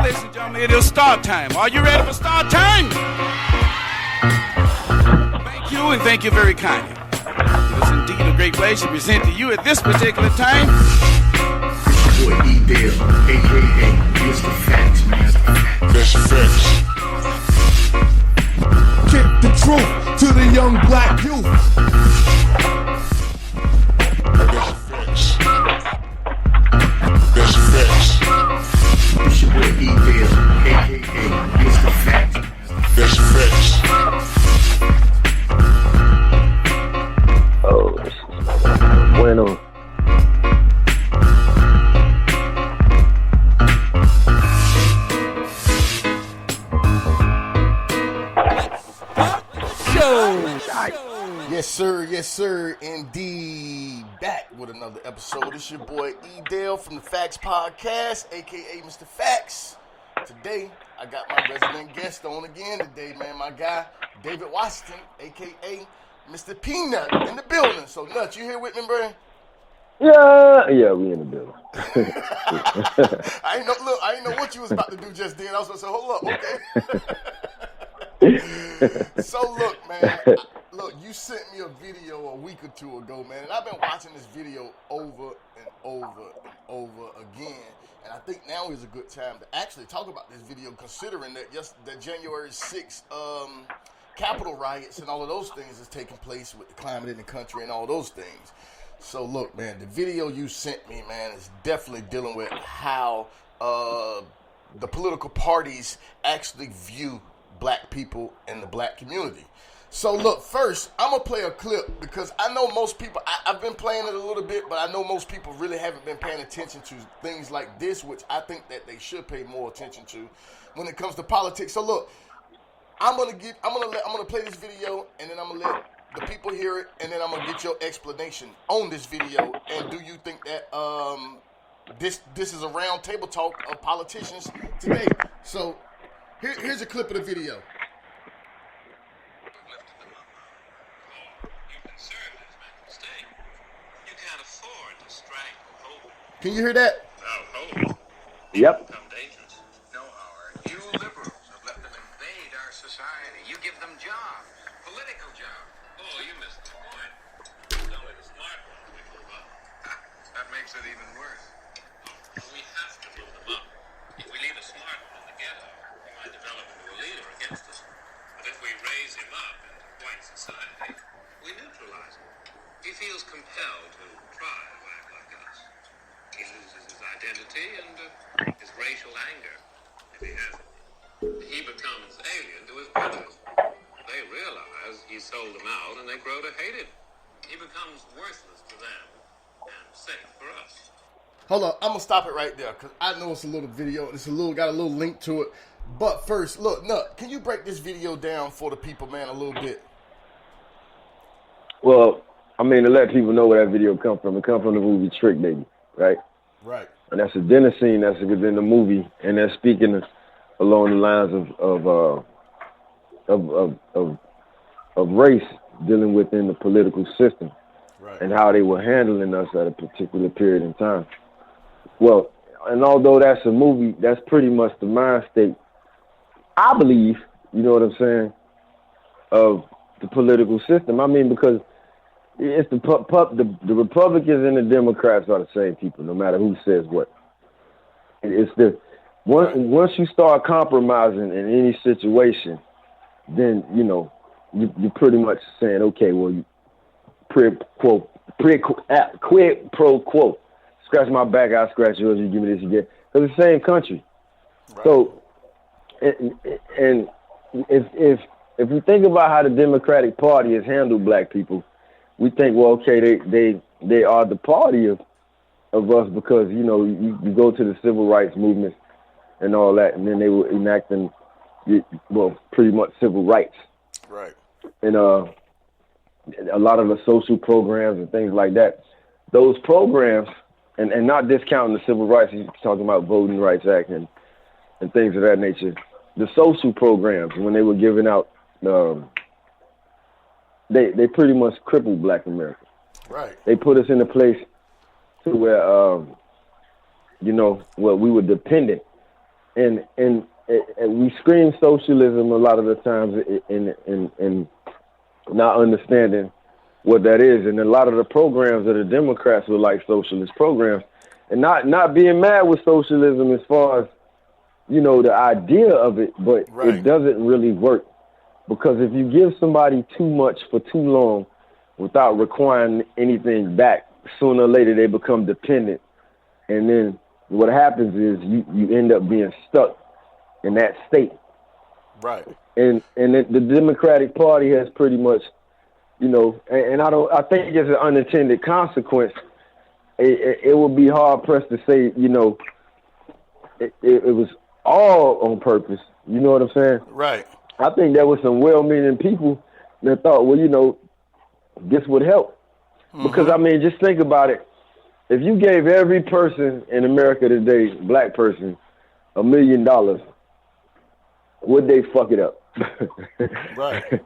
ladies and gentlemen, it is start time. Are you ready for start time? Thank you, and thank you very kindly. It is indeed a great pleasure to present to you at this particular time. Boy, E-Dale, a.k.a. Mr. Facts, man. That's facts. Kick the truth to the young black youth. That's facts. That's facts. It's your boy E-Dale, a.k.a. Mr. Facts. That's facts. Oh, this is bueno. Yes, sir, indeed. Back with another episode. It's your boy E-Dale from the Facts Podcast, aka Mr. Facts. Today, I got my resident guest on again today, man. My guy, David Washington, aka Mr. Peanut, in the building. So, Nuts, you here with me, bro? Yeah, we in the building. I ain't know what you was about to do just then. I was gonna say, hold up, okay. So look, man. Look, you sent me a video a week or two ago, man, and I've been watching this video over and over and over again. And I think now is a good time to actually talk about this video, considering that the January 6th Capitol riots and all of those things is taking place with the climate in the country and all those things. So look, man, the video you sent me, man, is definitely dealing with how the political parties actually view black people and the black community. So look, first, I'm going to play a clip because I know most people, I've been playing it a little bit, but I know most people really haven't been paying attention to things like this, which I think that they should pay more attention to when it comes to politics. So look, I'm going to play this video, and then I'm going to let the people hear it, and then I'm going to get your explanation on this video. And do you think that this is a round table talk of politicians today? So here's a clip of the video. Can you hear that? Yep. Become dangerous. No, Howard. You liberals have let them invade our society. You give them jobs, political jobs. Oh, you missed the point. It's only the smart ones we move up. That makes it even worse. We have to move them up. If we leave a smart one in the ghetto, he might develop into a leader against us. But if we raise him up into white society, we neutralize him. He feels compelled to try to act like us. He loses his identity and his racial anger, if he has it. He becomes alien to his brothers. They realize he sold them out and they grow to hate him. He becomes worthless to them and safe for us. Hold on, I'm going to stop it right there because I know it's a little video. It's got a little link to it. But first, look, Nut, can you break this video down for the people, man, a little bit? Well, I mean, to let people know where that video come from. It come from the movie Trick Baby, right? Right. And that's a dinner scene that's within the movie, and they're speaking along the lines of race, dealing within the political system, right, and how they were handling us at a particular period in time. Well, and although that's a movie, that's pretty much the mind state, I believe, you know what I'm saying, of the political system. I mean, because it's the Republicans and the Democrats are the same people, no matter who says what. It's once you start compromising in any situation, then you're pretty much saying, okay, well, you quid pro quo. Scratch my back, I scratch yours. You give me this, you get. Because it's the same country. Right. So, and if you think about how the Democratic Party has handled black people, we think, well, okay, they are the party of us because, you go to the civil rights movement and all that, and then they were enacting, pretty much civil rights. Right. And a lot of the social programs and things like that, those programs, and not discounting the civil rights, he's talking about Voting Rights Act and things of that nature, the social programs, when they were giving out, they pretty much crippled Black America. Right. They put us in a place to where, we were dependent and we scream socialism a lot of the times in not understanding what that is, and a lot of the programs that the Democrats were like socialist programs, and not being mad with socialism as far as the idea of it, but it doesn't really work, because if you give somebody too much for too long without requiring anything back, sooner or later they become dependent, and then what happens is you end up being stuck in that state. Right. And the Democratic Party has pretty much, and I think it's an unintended consequence. It would be hard pressed to say, it was all on purpose. You know what I'm saying? Right. I think there were some well-meaning people that thought, well, this would help. Because, I mean, just think about it. If you gave every person in America today, black person, $1 million, would they fuck it up? Right.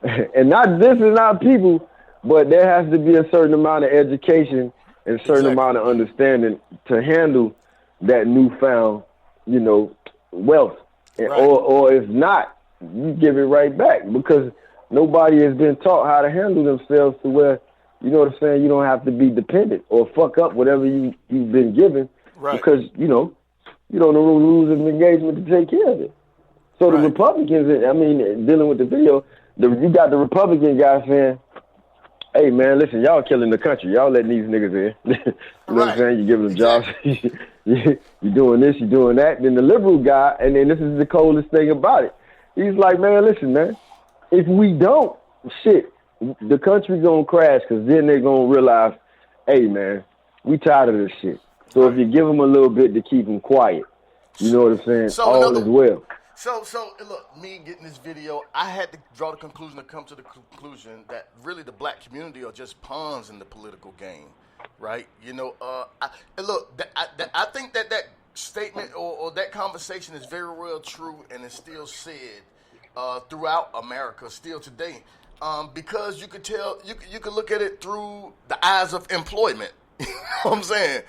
And this is not people, but there has to be a certain amount of education and a certain amount of understanding to handle that newfound, wealth. Right. Or if not, you give it right back, because nobody has been taught how to handle themselves to where, you know what I'm saying, you don't have to be dependent or fuck up whatever you've been given, because, you don't know the rules of engagement to take care of it. So the Republicans, I mean, dealing with the video, you got the Republican guy saying, hey, man, listen, y'all killing the country. Y'all letting these niggas in. You know what I'm saying? You giving them jobs. You doing this, you doing that. Then the liberal guy, and then this is the coldest thing about it. He's like, man, listen, man, if we don't, shit, the country gonna crash, because then they're gonna realize, hey, man, we tired of this shit. So if you give them a little bit to keep them quiet, you know what I'm saying? So all is well. So look, me getting this video, I had to draw the conclusion to come to the conclusion that really the black community are just pawns in the political game, right? I think that statement or that conversation is very well true, and is still said throughout America still today, because you could tell, you could look at it through the eyes of employment. You know what I'm saying?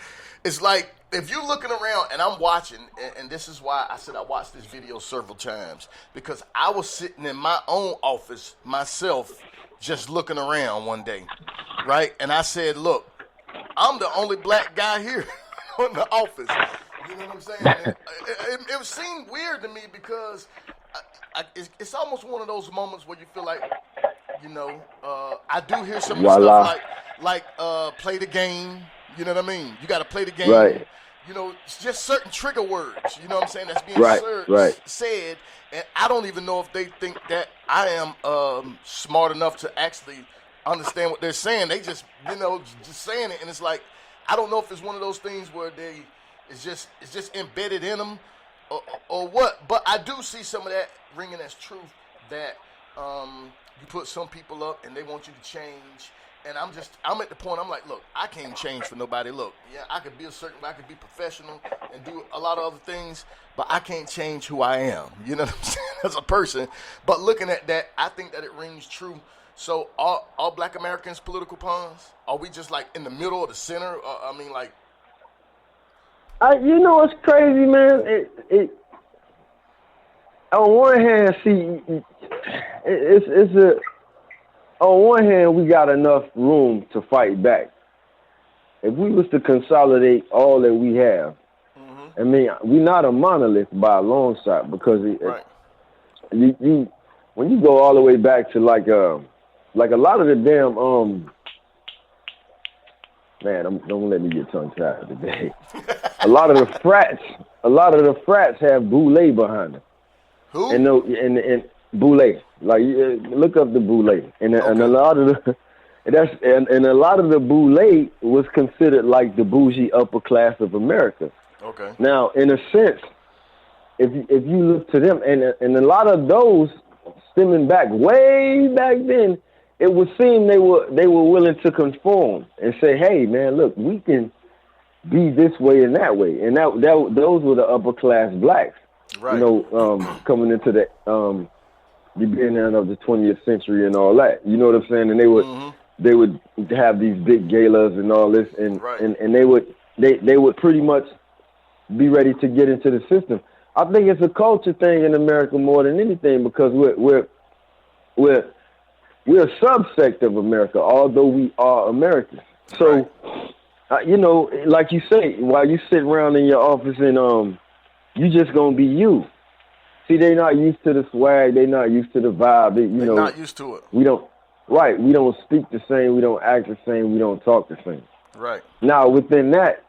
It's like, if you're looking around, and I'm watching, and this is why I said I watched this video several times, because I was sitting in my own office myself, just looking around one day, right? And I said, look, I'm the only black guy here in the office. You know what I'm saying? It seemed weird to me, because it's almost one of those moments where you feel like, I do hear some stuff like play the game. You know what I mean? You got to play the game. Right. It's just certain trigger words, you know what I'm saying, that's being said, and I don't even know if they think that I am smart enough to actually understand what they're saying. They just, just saying it, and it's like, I don't know if it's one of those things where it's just embedded in them or what, but I do see some of that ringing as truth, that you put some people up and they want you to change. And I'm at the point, I'm like, look, I can't change for nobody. Look, yeah, I could be I could be professional and do a lot of other things, but I can't change who I am. You know what I'm saying? As a person. But looking at that, I think that it rings true. So are black Americans political pawns? Are we just like in the middle or the center? It's crazy, man. It on one hand, see, on one hand, we got enough room to fight back. If we was to consolidate all that we have, I mean, we're not a monolith by a long shot, because you when you go all the way back to like a lot of the damn don't let me get tongue tied today. a lot of the frats have Boule behind them. Who? And Boule, like look up the Boule, and a lot of the Boule was considered like the bougie upper class of America. Okay. Now, in a sense, if you look to them, and a lot of those stemming back way back then, it would seem they were willing to conform and say, hey man, look, we can be this way and that way, and those were the upper class blacks. Right. Coming into the beginning of the 20th century and all that. You know what I'm saying? And they would have these big galas and all this, and they would pretty much be ready to get into the system. I think it's a culture thing in America more than anything because we're a subsect of America, although we are Americans. So, you know, like you say, while you sit around in your office and you just gonna be you. See, they not used to the swag. They not used to the vibe. They're not used to it. We don't speak the same. We don't act the same. We don't talk the same. Right. Now, within that,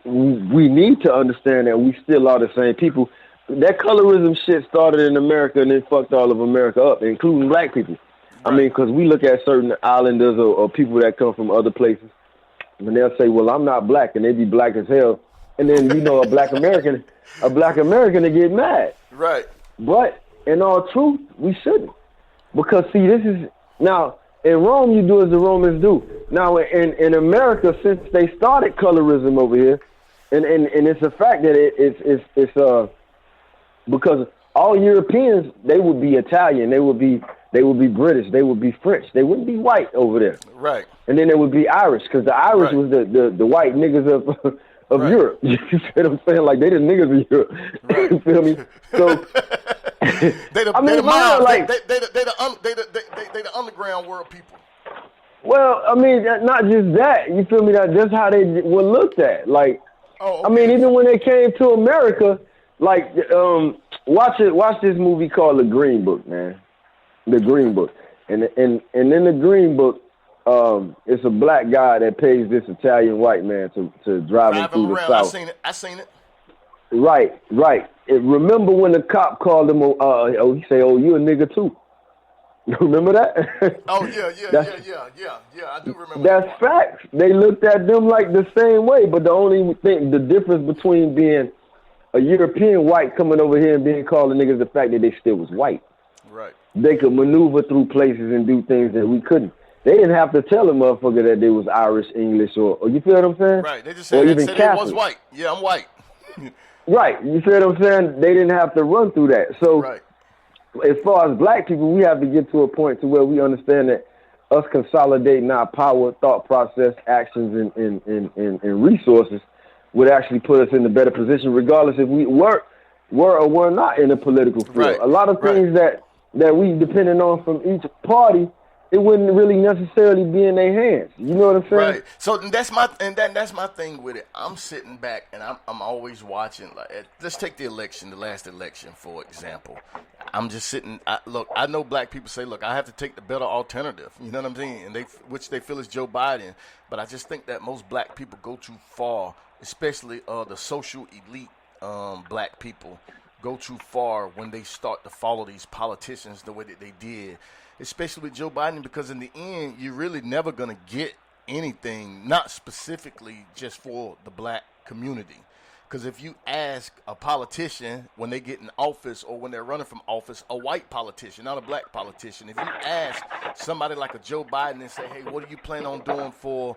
we need to understand that we still are the same people. That colorism shit started in America and it fucked all of America up, including black people. Right. I mean, because we look at certain islanders or people that come from other places, and they'll say, well, I'm not black, and they be black as hell. And then, you know, a black American to get mad. Right. But in all truth, we shouldn't. Because, see, this is, now, in Rome, you do as the Romans do. Now, in America, since they started colorism over here, and it's a fact that it's because all Europeans, they would be Italian, they would be British, they would be French, they wouldn't be white over there. Right. And then they would be Irish, because the Irish was the white niggas of Europe. You see what I'm saying? Like, they the niggas of Europe. Right. You feel me? So, they the underground world people. Well, I mean, not just that. You feel me? That's how they were looked at. Like, I mean, even when they came to America, like, watch this movie called The Green Book, man. The Green Book, and in the Green Book, it's a black guy that pays this Italian white man to drive him through the South. I seen it. Right. Remember when the cop called him? He say, "Oh, you a nigga too." Remember that? Oh yeah. I do remember. That's facts. They looked at them like the same way, but the difference between being a European white coming over here and being called a nigga is the fact that they still was white. Right. They could maneuver through places and do things that we couldn't. They didn't have to tell a motherfucker that they was Irish, English, or you feel what I'm saying? Right. They just said they was white. Yeah, I'm white. Right. You feel what I'm saying? They didn't have to run through that. So, as far as black people, we have to get to a point to where we understand that us consolidating our power, thought process, actions, and resources would actually put us in a better position, regardless if we were or were not in a political field. Right. A lot of things that we depending on from each party, it wouldn't really necessarily be in their hands. You know what I'm saying? Right. So that's my thing with it. I'm sitting back and I'm always watching. Like, let's take the last election for example. I'm just sitting. I know black people say, look, I have to take the better alternative. You know what I'm saying? And which they feel is Joe Biden. But I just think that most black people go too far, especially the social elite black people go too far when they start to follow these politicians the way that they did, especially with Joe Biden, because in the end, you're really never going to get anything, not specifically just for the black community. Because if you ask a politician when they get in office or when they're running from office, a white politician, not a black politician, if you ask somebody like a Joe Biden and say, hey, what do you plan on doing for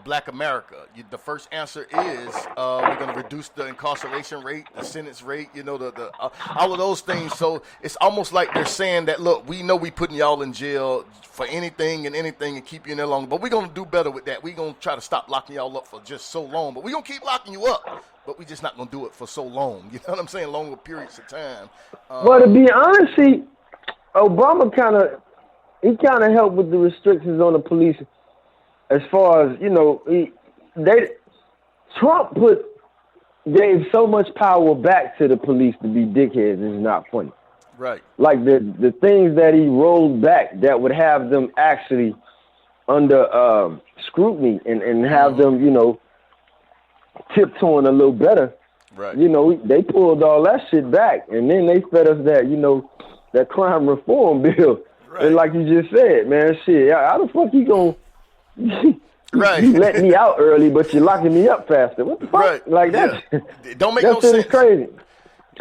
black America? The first answer is we're going to reduce the incarceration rate, the sentence rate, you know, the all of those things. So it's almost like they're saying that, look, we know we putting y'all in jail for anything and keep you in there long, but we're going to do better with that. We're going to try to stop locking y'all up for just so long, but we're going to keep locking you up, but we're just not going to do it for so long. You know what I'm saying? Longer periods of time. Well, to be honest, Obama kind of helped with the restrictions on the police. As far as, you know, Trump gave so much power back to the police to be dickheads. It's not funny. Right. Like the things that he rolled back that would have them actually under scrutiny and have them, you know, tiptoeing a little better. Right. You know, they pulled all that shit back, and then they fed us that, you know, that crime reform bill. Right. And like you just said, man, shit, how the fuck you gonna... Right. You let me out early, but you're locking me up faster. What the fuck? Right. Like that? Yeah. Don't make no sense. That shit is crazy.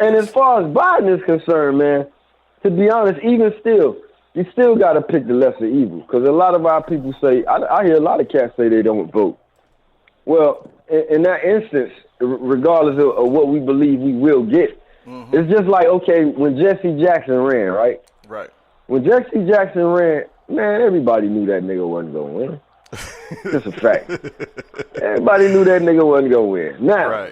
And as far as Biden is concerned, man, to be honest, even still, you still got to pick the lesser evil. Because a lot of our people say, I hear a lot of cats say they don't vote. Well, in that instance, regardless of what we believe we will get, it's just like, okay, when Jesse Jackson ran, right? Right. When Jesse Jackson ran, man, everybody knew that nigga wasn't going to win. It's a fact. Everybody knew that nigga wasn't going to win. Now,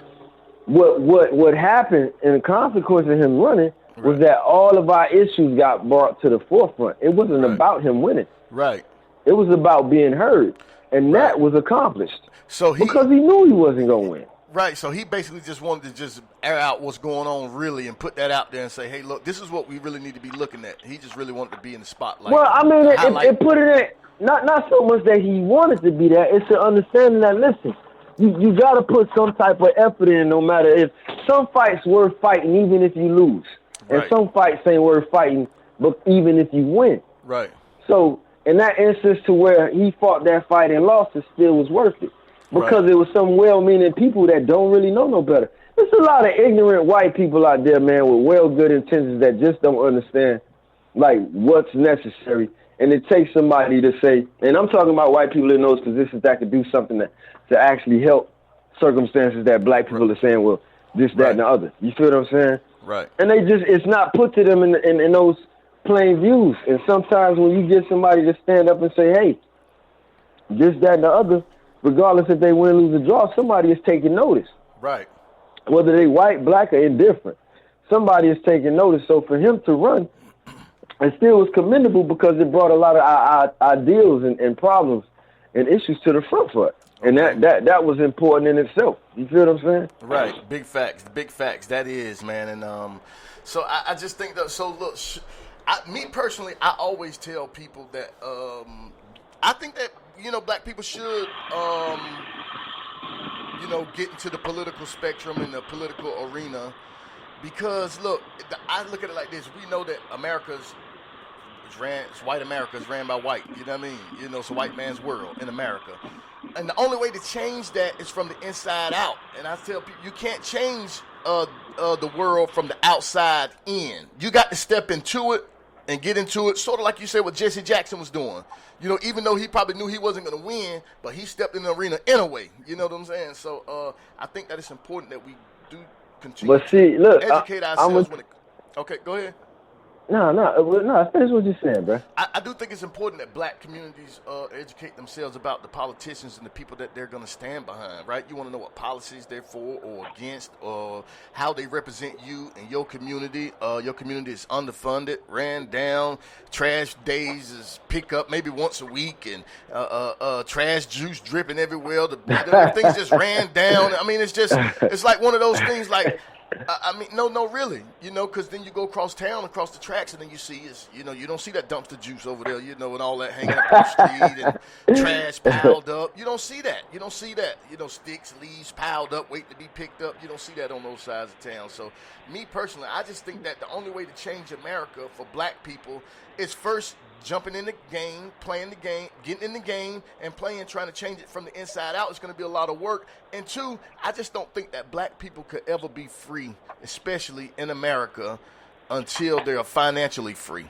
what happened and the consequence of him running was that all of our issues got brought to the forefront. It wasn't about him winning. Right. It was about being heard, and that was accomplished. So because he knew he wasn't gonna win. Right. So he basically just wanted to just air out what's going on really and put that out there and say, hey, look, this is what we really need to be looking at. He just really wanted to be in the spotlight. Well, I mean, it put it in not so much that he wanted to be there. It's the understanding that listen. You got to put some type of effort in, no matter if some fights worth fighting, even if you lose, and some fights ain't worth fighting, but even if you win. Right. So in that instance, to where he fought that fight and lost, it still was worth it because it was some well-meaning people that don't really know no better. There's a lot of ignorant white people out there, man, with well-good intentions that just don't understand like what's necessary. And it takes somebody to say, and I'm talking about white people in those positions that could do something to actually help circumstances that black people are saying, well, this, that, and the other. You feel what I'm saying? Right. And it's not put to them in those plain views. And sometimes when you get somebody to stand up and say, hey, this, that, and the other, regardless if they win, lose, or draw, somebody is taking notice. Right. Whether they white, black, or indifferent. Somebody is taking notice. So for him to run, it still was commendable because it brought a lot of ideals and problems and issues to the front foot. And that was important in itself. You feel what I'm saying? Right. Big facts. Big facts. That is, man. And so I just think that, so look, me personally, I always tell people that I think that, black people should, get into the political spectrum and the political arena because, look, I look at it like this. We know that white America is ran by white. You know what I mean? It's a white man's world in America. And the only way to change that is from the inside out. And I tell people, you can't change the world from the outside in. You got to step into it and get into it, sort of like you said what Jesse Jackson was doing. Even though he probably knew he wasn't going to win, but he stepped in the arena anyway. You know what I'm saying? So I think that it's important that we do continue to educate ourselves. Okay, go ahead. No, finish what you're saying, bro. I do think it's important that black communities educate themselves about the politicians and the people that they're going to stand behind, right? You want to know what policies they're for or against, or how they represent you and your community. Your community is underfunded, ran down, trash days is pick up maybe once a week, and trash juice dripping everywhere. Everything's just ran down. I mean, it's like one of those things like, really, because then you go across town, across the tracks, and then you see you don't see that dumpster juice over there, and all that hanging up on the street and trash piled up. You don't see that. Sticks, leaves piled up, waiting to be picked up. You don't see that on those sides of town. So, me personally, I just think that the only way to change America for black people is first jumping in the game, playing the game, getting in the game, and playing, trying to change it from the inside out. It's going to be a lot of work. And two, I just don't think that black people could ever be free, especially in America, until they're financially free,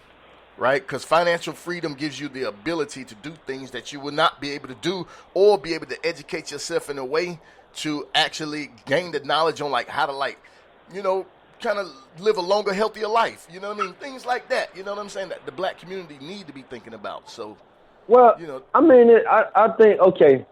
right? Because financial freedom gives you the ability to do things that you would not be able to do, or be able to educate yourself in a way to actually gain the knowledge on how to kind of live a longer, healthier life. You know what I mean? Things like that. You know what I'm saying? That the black community need to be thinking about. So, well, I mean, I think, okay,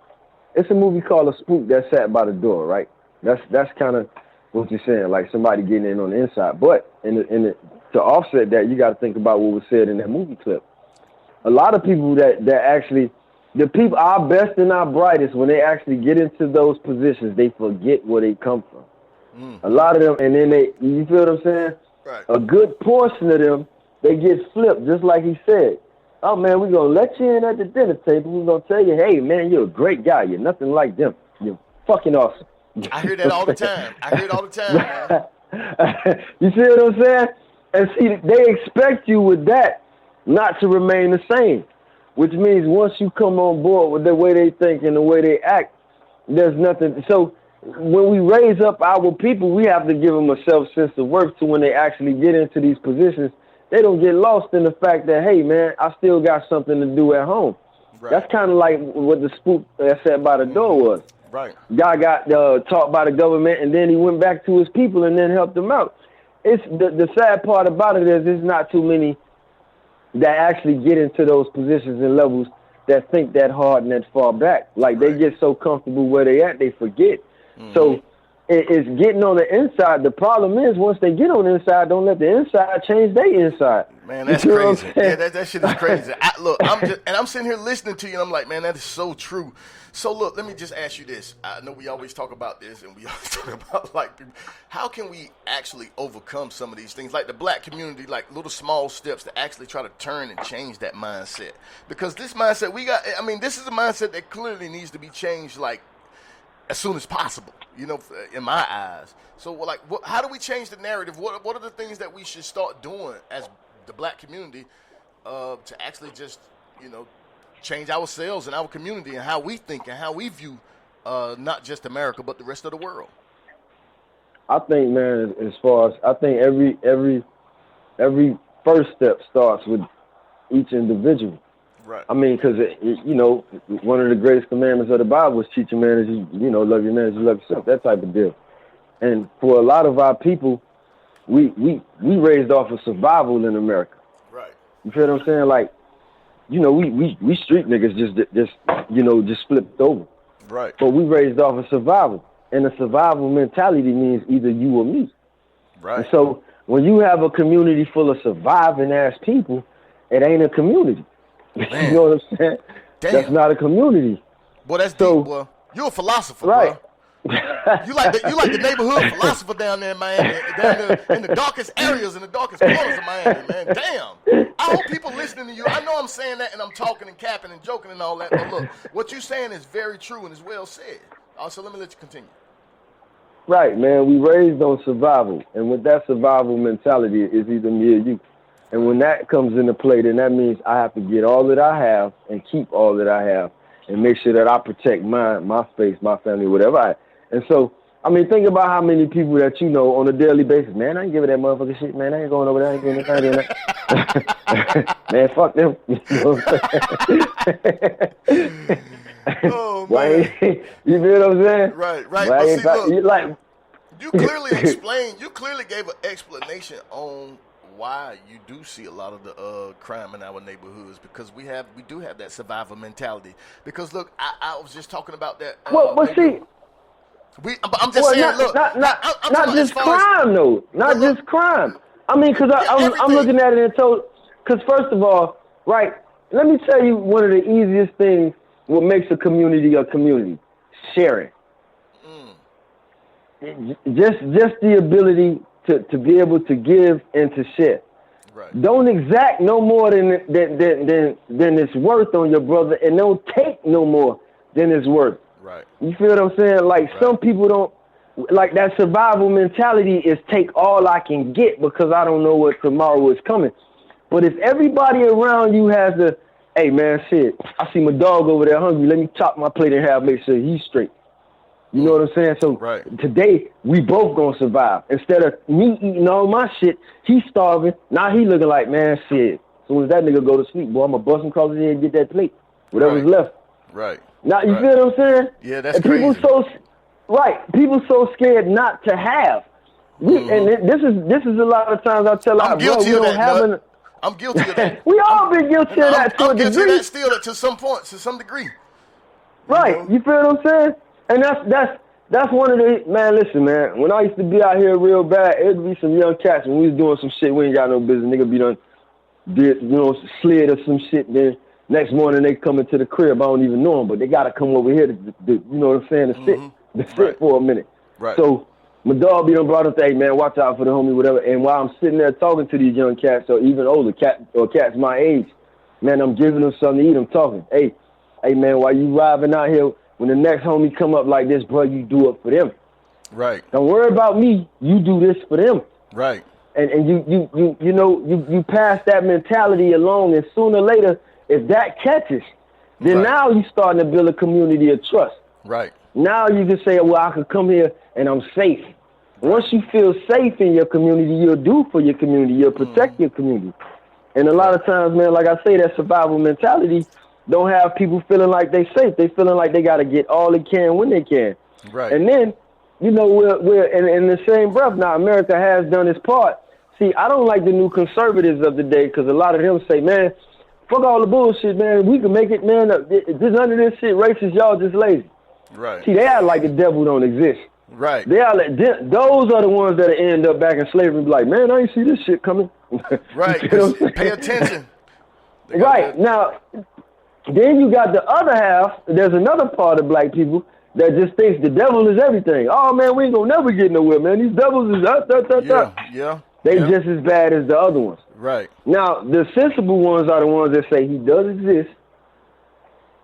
it's a movie called A Spook That Sat by the Door, right? That's kind of what you're saying, like somebody getting in on the inside. But to offset that, you got to think about what was said in that movie clip. A lot of people that actually, the people, our best and our brightest, when they actually get into those positions, they forget where they come from. A lot of them, and then you feel what I'm saying? Right. A good portion of them, they get flipped, just like he said. Oh, man, we're going to let you in at the dinner table. We're going to tell you, hey, man, you're a great guy. You're nothing like them. You're fucking awesome. I hear that all the time. Man. You see what I'm saying? And see, they expect you with that not to remain the same, which means once you come on board with the way they think and the way they act, there's nothing. So when we raise up our people, we have to give them a sense of worth to when they actually get into these positions. They don't get lost in the fact that, hey, man, I still got something to do at home. Right. That's kind of like what the spook that sat by the door was. Right. Guy got taught by the government, and then he went back to his people and then helped them out. It's the sad part about it is there's not too many that actually get into those positions and levels that think that hard and that far back. Like, they get so comfortable where they at, they forget. So is getting on the inside. The problem is once they get on the inside, don't let the inside change their inside. Man, that's crazy. Yeah, that shit is crazy. I'm sitting here listening to you, and I'm like, man, that is so true. So look, let me just ask you this. I know we always talk about this, and we always talk about like, how can we actually overcome some of these things, like the black community, like little small steps to actually try to turn and change that mindset? Because this mindset we got, I mean, this is a mindset that clearly needs to be changed, like as soon as possible. You know, in my eyes. So, like, how do we change the narrative? What are the things that we should start doing as the black community to actually just, you know, change ourselves and our community and how we think and how we view not just America but the rest of the world? I think, man, as far as I think every first step starts with each individual. Right. I mean, because you know, one of the greatest commandments of the Bible is teach a man as you know, love your man as you love yourself. That type of deal. And for a lot of our people, we raised off of survival in America. Right. You feel what I'm saying? Like, you know, we street niggas just flipped over. Right. But we raised off of survival, and the survival mentality means either you or me. Right. And so when you have a community full of surviving ass people, it ain't a community. Man. You know what I'm saying? Damn. That's not a community. Boy, that's So, deep, boy. You're a philosopher, right. bro. You like the neighborhood philosopher down there in Miami, down there in the darkest areas, in the darkest corners of Miami, man. Damn. I hope people listening to you. I know I'm saying that and I'm talking and capping and joking and all that, but look, what you're saying is very true and is well said. So let me let you continue. Right, man. We raised on survival, and with that survival mentality, it's either me or you. And when that comes into play, then that means I have to get all that I have and keep all that I have and make sure that I protect my space, my family, whatever I. And so, I mean, think about how many people that you know on a daily basis. Man, I ain't giving that motherfucker shit, man. I ain't going over there. I ain't doing this. I ain't doing that. Man, fuck them. You know what I'm saying? Oh, man. You feel what I'm saying? Right. But Why see, look, you clearly gave an explanation on why you do see a lot of the crime in our neighborhoods, because we do have that survival mentality. Because look, I was just talking about that. I'm just saying, look, not just crime though, not just crime. I mean, because I'm looking at it and told. Because first of all, right, let me tell you one of the easiest things. What makes a community, sharing. Just the ability to be able to give and to share. Right. Don't exact no more than it's worth on your brother, and don't take no more than it's worth. Right. You feel what I'm saying? Like some people don't like that survival mentality is take all I can get because I don't know what tomorrow is coming. But if everybody around you has the, hey man, shit, I see my dog over there hungry. Let me chop my plate in half, make sure he's straight. You know what I'm saying? So today, we both gonna survive. Instead of me eating all my shit, he's starving. Now he looking like, man, shit. As soon as that nigga go to sleep, boy, I'm gonna bust him across his head and get that plate. Whatever's left. Right. Now, you feel what I'm saying? Yeah, that's crazy. People so scared not to have. And this is a lot of times I tell I'm guilty of that, I'm guilty of that. We all been guilty of that to a degree. I'm guilty of that still to some point, to some degree. Right. You feel what I'm saying? And that's one of the, man, listen, man, when I used to be out here real bad, it'd be some young cats when we was doing some shit we ain't got no business. Nigga be done, slid or some shit, then next morning they come into the crib, I don't even know them, but they got to come over here to you know what I'm saying, to sit for a minute. Right. So my dog be done brought up, hey, man, watch out for the homie, whatever. And while I'm sitting there talking to these young cats or even older cats my age, man, I'm giving them something to eat. I'm talking, hey, man, while you arriving out here, when the next homie come up like this, bro, you do it for them. Right. Don't worry about me. You do this for them. Right. And you pass that mentality along, and sooner or later, if that catches, then now you starting to build a community of trust. Right. Now you can say, well, I can come here and I'm safe. Once you feel safe in your community, you'll do for your community. You'll protect your community. And a lot of times, man, like I say, that survival mentality don't have people feeling like they safe. They feeling like they got to get all they can when they can. Right. And then, we're in the same breath. Now, America has done its part. See, I don't like the new conservatives of the day because a lot of them say, man, fuck all the bullshit, man. We can make it, man. This none of this shit racist. Y'all just lazy. Right. See, they act like the devil don't exist. Right. They are those are the ones that end up back in slavery and be like, man, I ain't see this shit coming. Right. You know what I'm saying? Pay attention. Right. Now, then you got the other half. There's another part of black people that just thinks the devil is everything. Oh, man, we ain't going to never get nowhere, man. These devils is Yeah. They just as bad as the other ones. Right. Now, the sensible ones are the ones that say he does exist,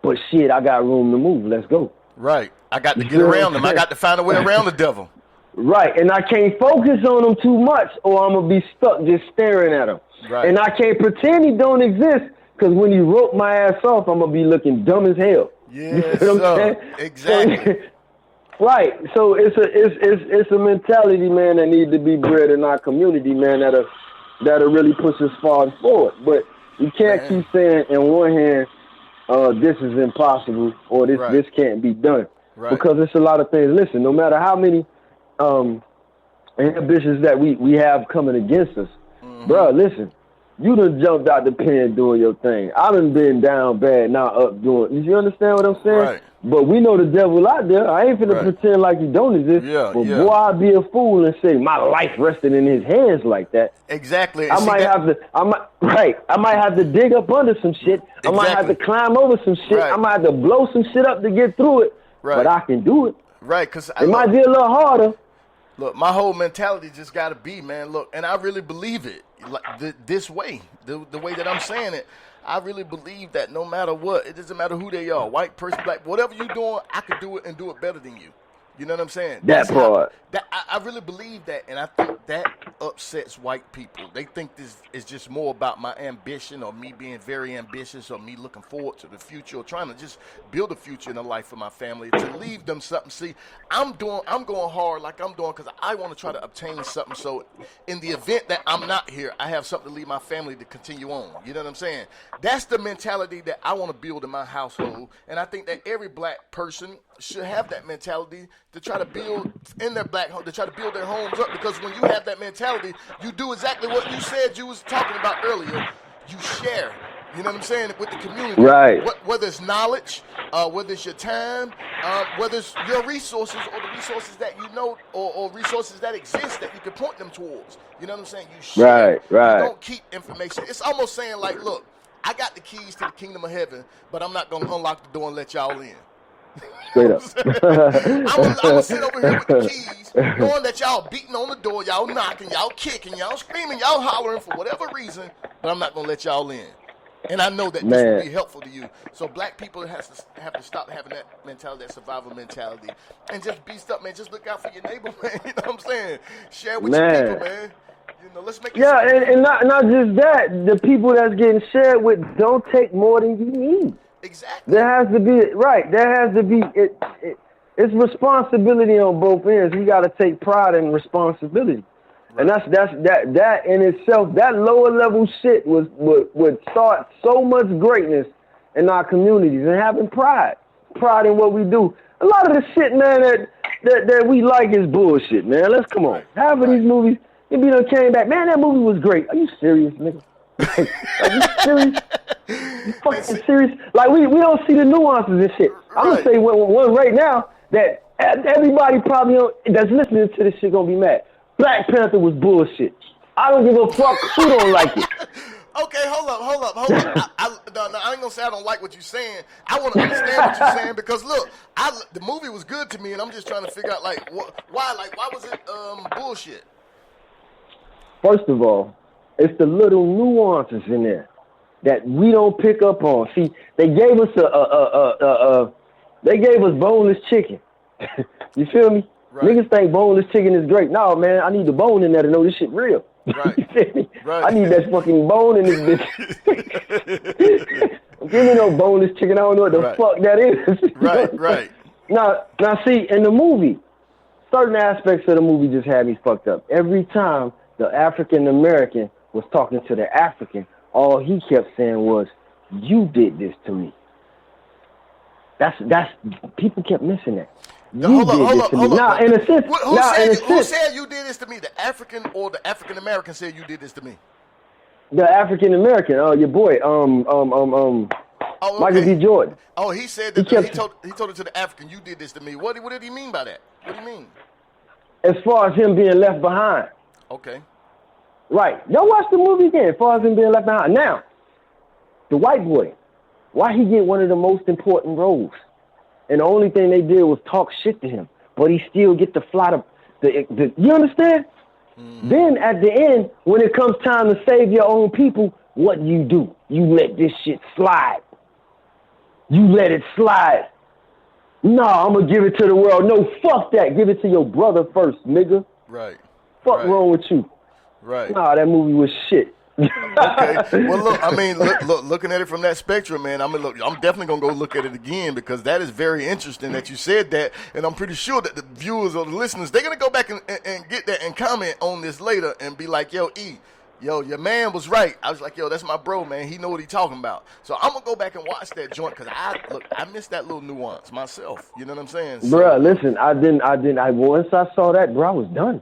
but shit, I got room to move. Let's go. Right. I got to get around them. I got to find a way around the devil. Right. And I can't focus on them too much or I'm going to be stuck just staring at him. Right. And I can't pretend he don't exist because when he rope my ass off, I'm going to be looking dumb as hell. Yes, you know what I'm saying? Exactly. Right. So it's a mentality, man, that needs to be bred in our community, man, that'll really push us far forward. But you can't keep saying in one hand, this is impossible or this can't be done. Right. Because it's a lot of things. Listen, no matter how many ambitions that we have coming against us, bro, listen, you done jumped out the pen doing your thing. I done been down bad, now up doing. You understand what I'm saying? Right. But we know the devil out there. I ain't finna pretend like he don't exist. Yeah, but boy, I'd be a fool and say my life rested in his hands like that. Exactly. I might have to dig up under some shit. Exactly. I might have to climb over some shit. Right. I might have to blow some shit up to get through it. Right. But I can do it. Right, because it might be a little harder. Look, my whole mentality just got to be, man, look, and I really believe it, like this way, the way that I'm saying it. I really believe that no matter what, it doesn't matter who they are, white person, black, whatever you're doing, I could do it and do it better than you. You know what I'm saying? That part. I really believe that, and I think that upsets white people. They think this is just more about my ambition or me being very ambitious or me looking forward to the future or trying to just build a future in the life for my family to leave them something. See, I'm going hard like I'm doing because I want to try to obtain something. So in the event that I'm not here, I have something to leave my family to continue on. You know what I'm saying? That's the mentality that I want to build in my household, and I think that every black person should have that mentality to try to build in their black home, to try to build their homes up, because when you have that mentality, you do exactly what you said you was talking about earlier. You share, you know what I'm saying, with the community. Right. Whether it's knowledge, whether it's your time, whether it's your resources or the resources that you know or resources that exist that you can point them towards. You know what I'm saying? You share. Right. You don't keep information. It's almost saying like, look, I got the keys to the kingdom of heaven, but I'm not going to unlock the door and let y'all in. Straight up. I'm gonna sit over here with the keys, knowing that y'all beating on the door, y'all knocking, y'all kicking, y'all screaming, y'all hollering for whatever reason, but I'm not gonna let y'all in. And I know that this will be helpful to you. So black people have to stop having that mentality, that survival mentality, and just be stuck, man. Just look out for your neighbor, man. You know what I'm saying? Share with your people, man. You know, let's make it and not just that. The people that's getting shared with don't take more than you need. Exactly. There has to be it's responsibility on both ends. We got to take pride in responsibility, and that in itself, that lower level shit would start so much greatness in our communities and having pride in what we do. A lot of the shit, man, that we like is bullshit, man. Let's come on. Half of these movies, if you done came back, man, that movie was great. Are you serious, nigga? Are you serious? You fucking serious? Like we don't see the nuances and shit. I'm gonna say one right now that everybody probably that's listening to this shit gonna be mad. Black Panther was bullshit. I don't give a fuck who don't like it. Okay, hold up. I ain't gonna say I don't like what you're saying. I want to understand what you're saying because look, the movie was good to me, and I'm just trying to figure out why was it bullshit? First of all, it's the little nuances in there that we don't pick up on. See, they gave us boneless chicken. You feel me? Right. Niggas think boneless chicken is great. No, man, I need the bone in there to know this shit real. Right. You feel me? Right. I need that fucking bone in this bitch. Give me no boneless chicken. I don't know what the fuck that is. Right. Now, see, in the movie, certain aspects of the movie just had me fucked up. Every time the African American was talking to the African, all he kept saying was, "You did this to me." That's people kept missing that. Hold up. Now, in a sense, who said you did this to me? The African or the African American said you did this to me? The African American, your boy, Michael B. Jordan. Oh, he said that he told it to the African. You did this to me. What did he mean by that? What do you mean? as far as him being left behind. Okay. Right. Y'all watch the movie again, as far as him being left behind. Now, the white boy, why he get one of the most important roles? And the only thing they did was talk shit to him, but he still get to fly the you understand? Mm-hmm. Then at the end, when it comes time to save your own people, what do? You let this shit slide. You let it slide. No, I'm going to give it to the world. No, fuck that. Give it to your brother first, nigga. Right. Fuck wrong with you? Right. Nah, that movie was shit. Okay. Well, look. I mean, looking at it from that spectrum, man. I'm definitely gonna go look at it again because that is very interesting that you said that, and I'm pretty sure that the viewers or the listeners they're gonna go back and get that and comment on this later and be like, yo, your man was right. I was like, yo, that's my bro, man. He know what he talking about. So I'm gonna go back and watch that joint because I missed that little nuance myself. You know what I'm saying? So, bruh, listen, I didn't. Once I saw that, bro, I was done.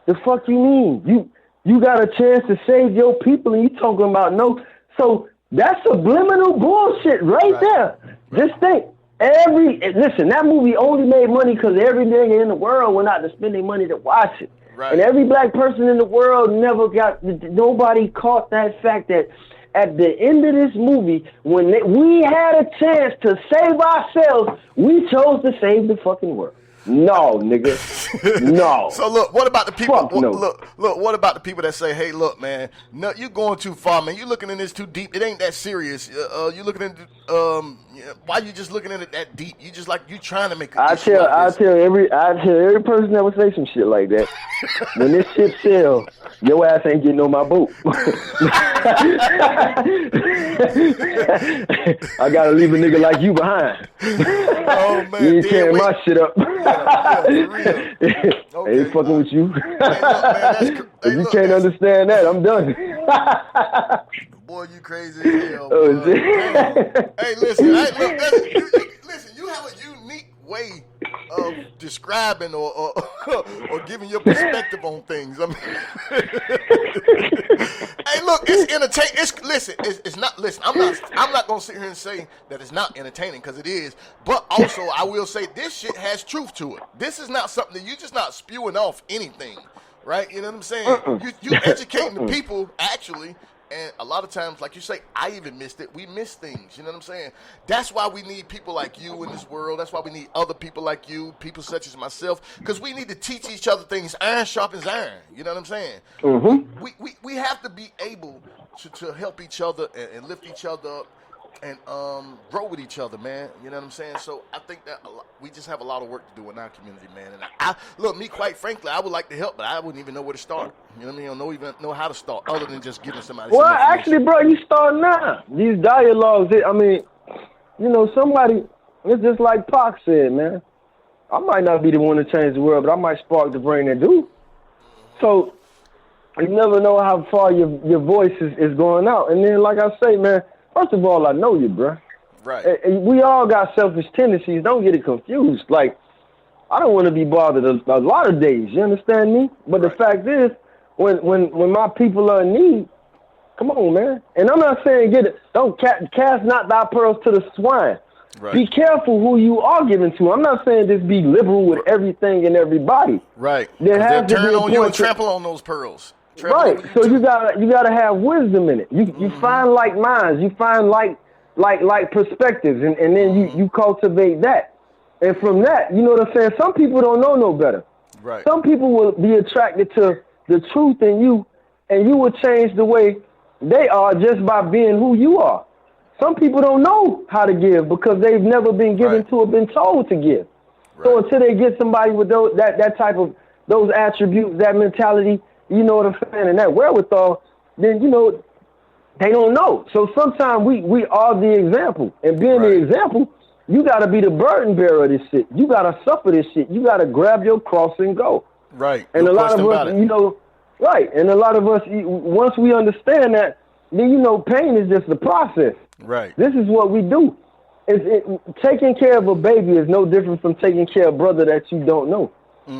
The fuck you mean? You got a chance to save your people and you talking about no. So that's subliminal bullshit right there. Just think, listen, that movie only made money because every nigga in the world went out to spend their money to watch it. Right. And every black person in the world nobody caught that fact that at the end of this movie, when we had a chance to save ourselves, we chose to save the fucking world. No, nigga. No. So look, what about the people? No. Look. What about the people that say, "Hey, look, man, no, you going too far, man. You looking in this too deep. It ain't that serious. You looking into why you just looking at it that deep? You just like you trying to make. I tell every person that would say some shit like that. When this shit sells, your ass ain't getting on my boat. I gotta leave a nigga like you behind. Oh man, you ain't tearing my shit up. Okay. Ain't fucking with you. If you can't understand that, I'm done. Boy, you crazy as hell. Hey, listen. Listen. You have a unique way of describing or giving your perspective on things. I mean, hey, look, it's entertaining. It's not. Listen, I'm not gonna sit here and say that it's not entertaining because it is. But also, I will say this shit has truth to it. This is not something that you just not spewing off anything, right? You know what I'm saying? You educating the people actually. And a lot of times, like you say, I even missed it. We miss things. You know what I'm saying? That's why we need people like you in this world. That's why we need other people like you, people such as myself, because we need to teach each other things. Iron sharpens iron. You know what I'm saying? Mm-hmm. We have to be able to help each other and lift each other up and grow with each other, man. You know what I'm saying? So I think that we just have a lot of work to do in our community, man. And I look, me, quite frankly, I would like to help, but I wouldn't even know where to start. You know what I mean? I don't even know how to start other than just giving somebody Well, actually, bro, you start now. These dialogues, I mean, you know, somebody, it's just like Pac said, man. I might not be the one to change the world, but I might spark the brain that do. So you never know how far your voice is going out. And then, like I say, man, first of all, I know you, bro. Right. We all got selfish tendencies. Don't get it confused. Like, I don't want to be bothered a lot of days. You understand me? But the fact is, when my people are in need, come on, man. And I'm not saying don't cast not thy pearls to the swine. Right. Be careful who you are giving to. I'm not saying just be liberal with everything and everybody. Right. They'll turn on you and trample on those pearls. Right. So you gotta have wisdom in it. You find like minds. You find like perspectives, and then you cultivate that. And from that, you know what I'm saying? Some people don't know no better. Right. Some people will be attracted to the truth in you, and you will change the way they are just by being who you are. Some people don't know how to give because they've never been given to or been told to give. Right. So until they get somebody with that type of those attributes, that mentality, you know what I'm saying, and that wherewithal, then, you know, they don't know. So sometimes we are the example. And being the example, you got to be the burden bearer of this shit. You got to suffer this shit. You got to grab your cross and go. Right. And a lot of us, you know, and a lot of us, once we understand that, then, you know, pain is just the process. Right. This is what we do. Taking care of a baby is no different from taking care of a brother that you don't know.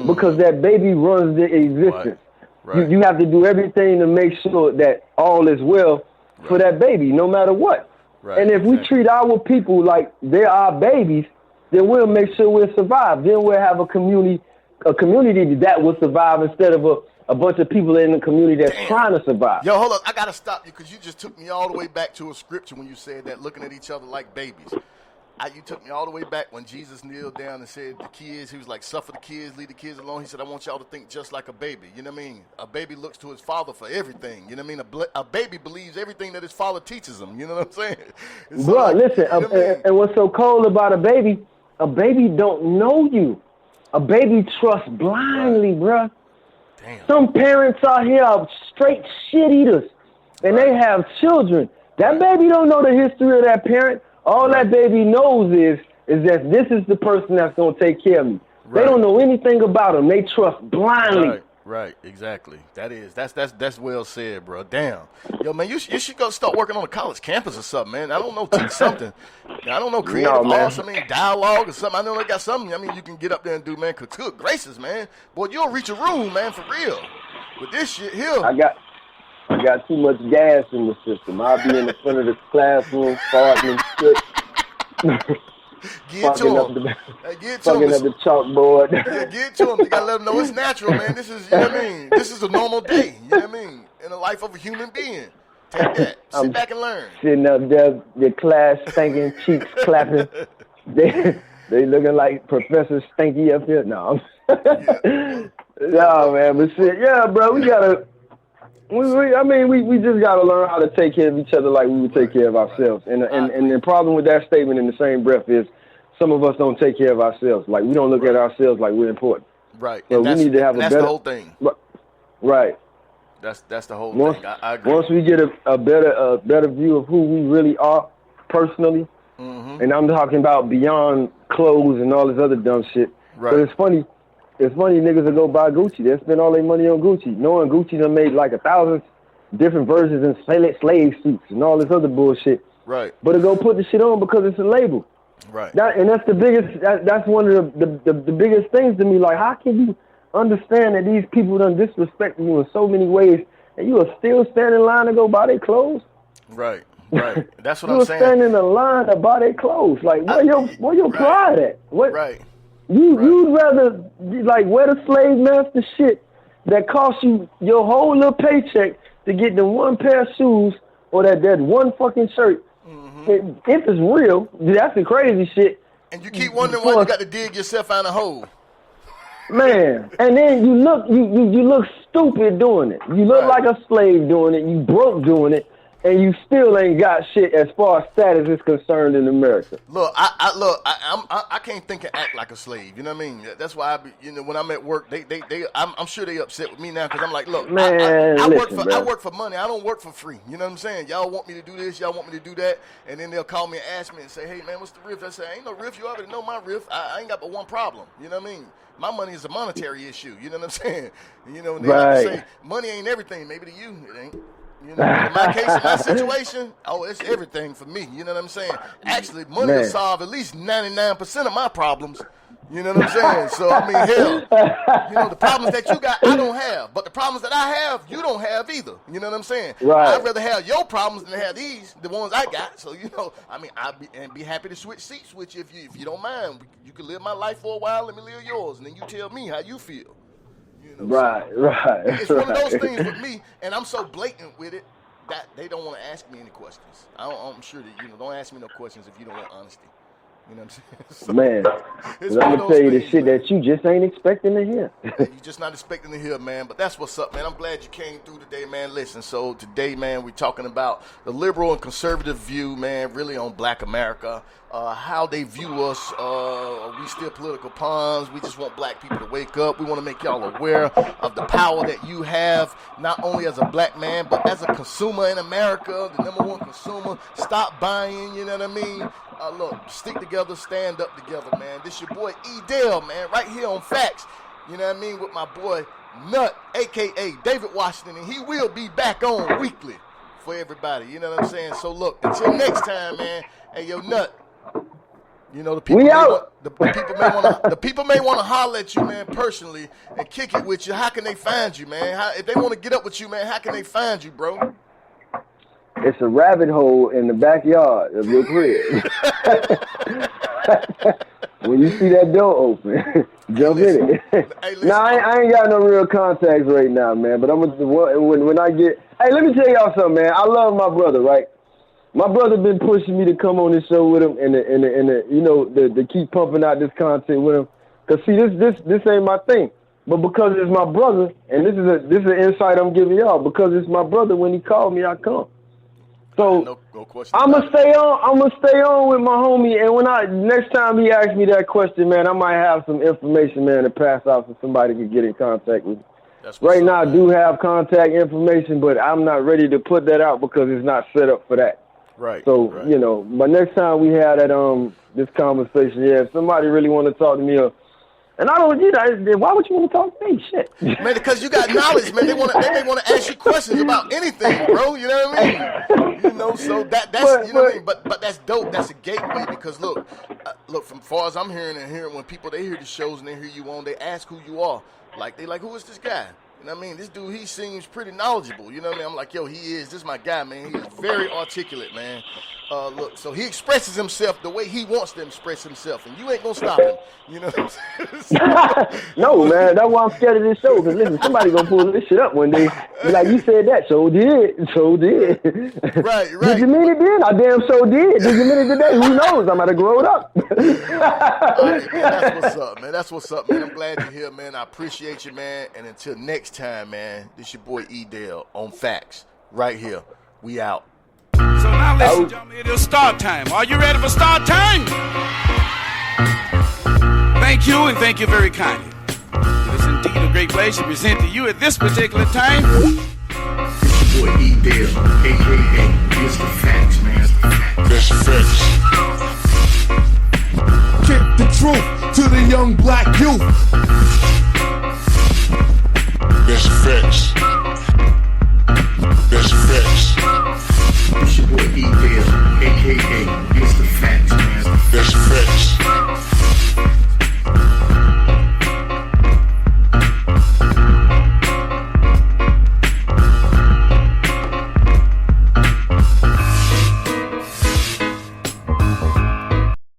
Because that baby runs the existence. Right. You have to do everything to make sure that all is well for that baby, no matter what. Right. And if we treat our people like they're our babies, then we'll make sure we'll survive. Then we'll have a community a community that will survive instead of a bunch of people in the community that's trying to survive. Yo, hold up. I got to stop you because you just took me all the way back to a scripture when you said that, looking at each other like babies. You took me all the way back when Jesus kneeled down and said the kids, he was like, suffer the kids, leave the kids alone. He said, I want y'all to think just like a baby. You know what I mean? A baby looks to his father for everything. You know what I mean? A baby believes everything that his father teaches him. You know what I'm saying? Bro, like, listen, you know and what's so cold about a baby don't know you. A baby trusts blindly, bro. Damn. Some parents out here are straight shit eaters, and they have children. That baby don't know the history of that parent. All that baby knows is that this is the person that's going to take care of me. They don't know anything about him. They trust blindly. Right, exactly. That's well said, bro. Damn. Yo, man, you should go start working on a college campus or something, man. I don't know, teach something. I don't know, creative arts, dialogue or something. I know they got something, you can get up there and do, man. Good gracious, man. Boy, you'll reach a room, man, for real. With this shit here. I got too much gas in the system. I'll be in the front of the classroom, farting and shit. Get to him. Fucking up the chalkboard. Yeah, get to him. You gotta let them know it's natural, man. This is, you know what I mean? This is a normal day, you know what I mean? In the life of a human being. Take that. Sit back and learn. Sitting up there, the class stinking, cheeks clapping. They looking like Professor Stinky up here. No, no, man. But shit, yeah, bro, we gotta. We just gotta learn how to take care of each other like we would take care of ourselves. And the problem with that statement in the same breath is some of us don't take care of ourselves. Like we don't look at ourselves like we're important. Right. So we need to have that's the whole thing. Right. That's the whole thing. I agree. Once we get a better view of who we really are personally, and I'm talking about beyond clothes and all this other dumb shit. Right. But it's funny niggas will go buy Gucci. They spend all their money on Gucci, knowing Gucci done made like 1,000 different versions and slave suits and all this other bullshit. Right. But to go put the shit on because it's a label. Right. And that's the biggest. That's one of the biggest things to me. Like, how can you understand that these people done disrespect you in so many ways, and you are still standing in line to go buy their clothes? Right. That's what I'm saying. You were standing in a line to buy their clothes. Like, where your pride at? What? Right. You'd rather like wear the slave master shit that costs you your whole little paycheck to get the one pair of shoes or that one fucking shirt. If it's real, that's the crazy shit. And you keep wondering why you got to dig yourself out of a hole. Man, and then you look stupid doing it. You look like a slave doing it. You broke doing it. And you still ain't got shit as far as status is concerned in America. Look, I can't think and act like a slave. You know what I mean? That's why when I'm at work, I'm sure they upset with me now because I'm like, look, man, I work for money. I don't work for free. You know what I'm saying? Y'all want me to do this, y'all want me to do that, and then they'll call me and ask me and say, hey man, what's the riff? I say, ain't no riff. You already know my riff. I ain't got but one problem. You know what I mean? My money is a monetary issue. You know what I'm saying? You know, and they like to say money ain't everything. Maybe to you, it ain't. You know, in my case, in my situation, it's everything for me. You know what I'm saying? Actually, money will solve at least 99% of my problems. You know what I'm saying? So, I mean, hell, the problems that you got, I don't have. But the problems that I have, you don't have either. You know what I'm saying? Right. I'd rather have your problems than have the ones I got. So, I'd be happy to switch seats with you if you don't mind. You can live my life for a while, let me live yours, and then you tell me how you feel. Right. It's one of those things with me, and I'm so blatant with it that they don't want to ask me any questions. I'm sure that don't ask me no questions if you don't want honesty. You know what I'm saying? So, man, I'm gonna tell you the shit that you just ain't expecting to hear. You're just not expecting to hear, man. But that's what's up, man. I'm glad you came through today, man. Listen, so today, man, we're talking about the liberal and conservative view, man, really on Black America. How they view us. Are we still political pawns? We just want black people to wake up. We want to make y'all aware of the power that you have, not only as a black man, but as a consumer in America, the number one consumer. Stop buying, you know what I mean? Look, stick together, stand up together, man. This your boy E. Dale, man, right here on Facts. You know what I mean? With my boy Nut, a.k.a. David Washington, and he will be back on weekly for everybody. You know what I'm saying? So, look, until next time, man. Hey, yo, Nut. The people may want to holler at you, man, personally, and kick it with you. How can they find you, man? If they want to get up with you, man, how can they find you, bro? It's a rabbit hole in the backyard of your crib. when you see that door open, jump in it. Hey, listen, Nah, I ain't got no real contacts right now, man. But I'm when I get. Hey, let me tell y'all something, man. I love my brother, right? My brother been pushing me to come on this show with him and you know to keep pumping out this content with him. Cause see, this ain't my thing. But because it's my brother, and this is an insight I'm giving y'all. Because it's my brother, when he called me, I come. So no question. I'ma stay on with my homie. And when next time he asks me that question, man, I might have some information, man, to pass out so somebody can get in contact with me. Right now, I do have contact information, but I'm not ready to put that out because it's not set up for that. Right. So, you know, but next time we have that this conversation, yeah, if somebody really want to talk to me, and I don't get that, why would you want to talk to me? Shit. Man, because you got knowledge, man. They may want to ask you questions about anything, bro. You know what I mean? You know, so that's you know what I mean. But that's dope. That's a gateway because look, from far as I'm hearing when people they hear the shows and they hear you on, they ask who you are. Like they like, who is this guy? You know what I mean? This dude, he seems pretty knowledgeable. You know what I mean? I'm like, yo, this is my guy, man. He's very articulate, man. Look, so he expresses himself the way he wants to express himself, and you ain't gonna stop him. You know what I'm saying? No, man, that's why I'm scared of this show. Because listen, somebody gonna pull this shit up one day. Be like, you said that, so did. Right. Did you mean it then? I damn so did. Did you mean it today? Who knows? I'm gonna grow it up. All right, man, that's what's up, man. That's what's up, man. I'm glad you're here, man. I appreciate you, man. And until next time, man, this your boy E-Dale on Facts, right here. We out. So now, ladies and gentlemen, it is start time. Are you ready for start time? Thank you, and thank you very kindly. It is indeed a great pleasure to present to you at this particular time. It's your boy E-Dale, a.k.a. Mr. Facts, man. That's facts. Kick the truth to the young black youth. That's facts.